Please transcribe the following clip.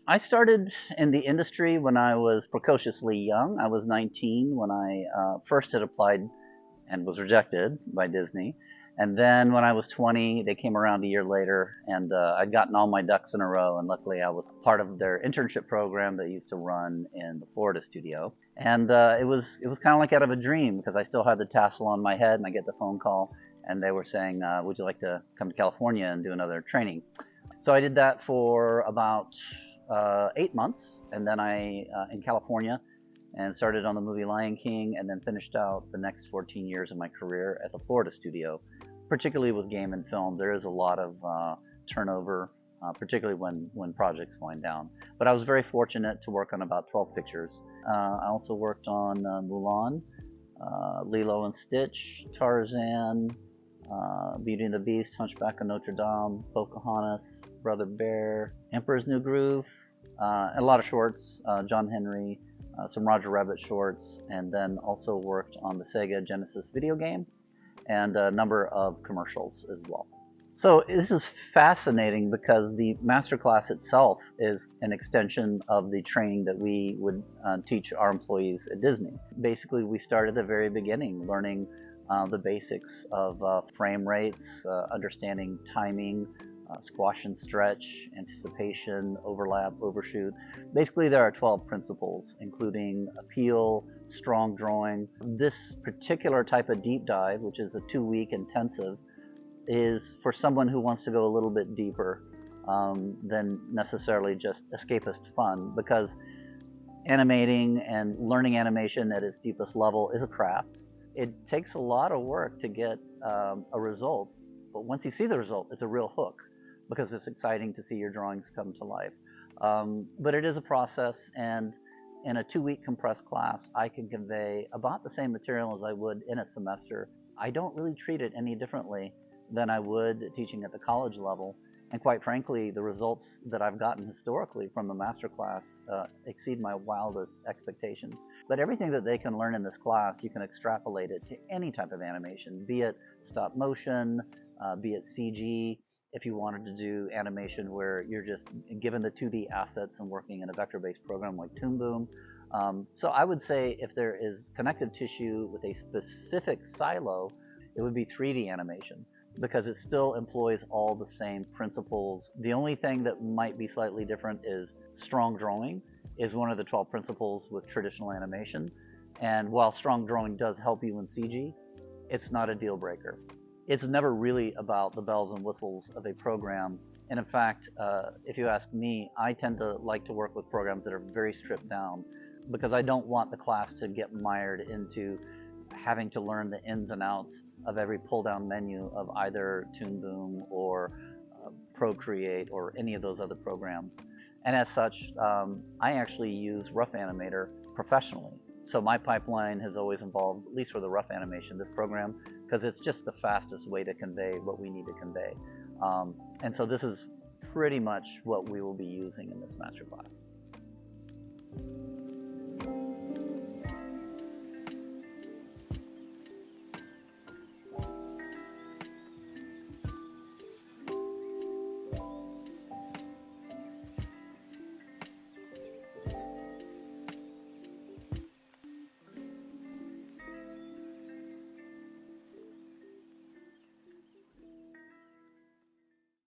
I started in the industry when I was precociously young. I was 19 when I first had applied and was rejected by Disney. And then when I was 20, they came around a year later, and I'd gotten all my ducks in a row. And luckily, I was part of their internship program that used to run in the Florida studio. And it was kind of like out of a dream because I still had the tassel on my head, and I get the phone call, and they were saying, "Would you like to come to California and do another training?" So I did that for about 8 months, and then I in California, and started on the movie Lion King, and then finished out the next 14 years of my career at the Florida studio. Particularly with game and film, there is a lot of turnover, particularly when projects wind down. But I was very fortunate to work on about 12 pictures. I also worked on Mulan, Lilo and Stitch, Tarzan, Beauty and the Beast, Hunchback of Notre Dame, Pocahontas, Brother Bear, Emperor's New Groove, and a lot of shorts, John Henry, some Roger Rabbit shorts, and then also worked on the Sega Genesis video game and a number of commercials as well. So this is fascinating because the Masterclass itself is an extension of the training that we would teach our employees at Disney. Basically, we start at the very beginning, learning the basics of frame rates, understanding timing, squash and stretch, anticipation, overlap, overshoot. Basically, there are 12 principles, including appeal, strong drawing. This particular type of deep dive, which is a 2-week intensive, is for someone who wants to go a little bit deeper than necessarily just escapist fun, because animating and learning animation at its deepest level is a craft. It takes a lot of work to get a result, but once you see the result, it's a real hook because it's exciting to see your drawings come to life. But it is a process, and in a 2-week compressed class, I can convey about the same material as I would in a semester. I don't really treat it any differently than I would teaching at the college level. And quite frankly, the results that I've gotten historically from the Masterclass exceed my wildest expectations. But everything that they can learn in this class, you can extrapolate it to any type of animation, be it stop motion, be it CG, if you wanted to do animation where you're just given the 2D assets and working in a vector-based program like Toon Boom. So I would say if there is connective tissue with a specific silo, it would be 3D animation, because it still employs all the same principles. The only thing that might be slightly different is strong drawing is one of the 12 principles with traditional animation. And while strong drawing does help you in CG, it's not a deal breaker. It's never really about the bells and whistles of a program. And in fact, if you ask me, I tend to like to work with programs that are very stripped down, because I don't want the class to get mired into having to learn the ins and outs of every pull-down menu of either Toon Boom or Procreate or any of those other programs. And as such, I actually use Rough Animator professionally. So my pipeline has always involved, at least for the rough animation, this program, because it's just the fastest way to convey what we need to convey. And so this is pretty much what we will be using in this masterclass.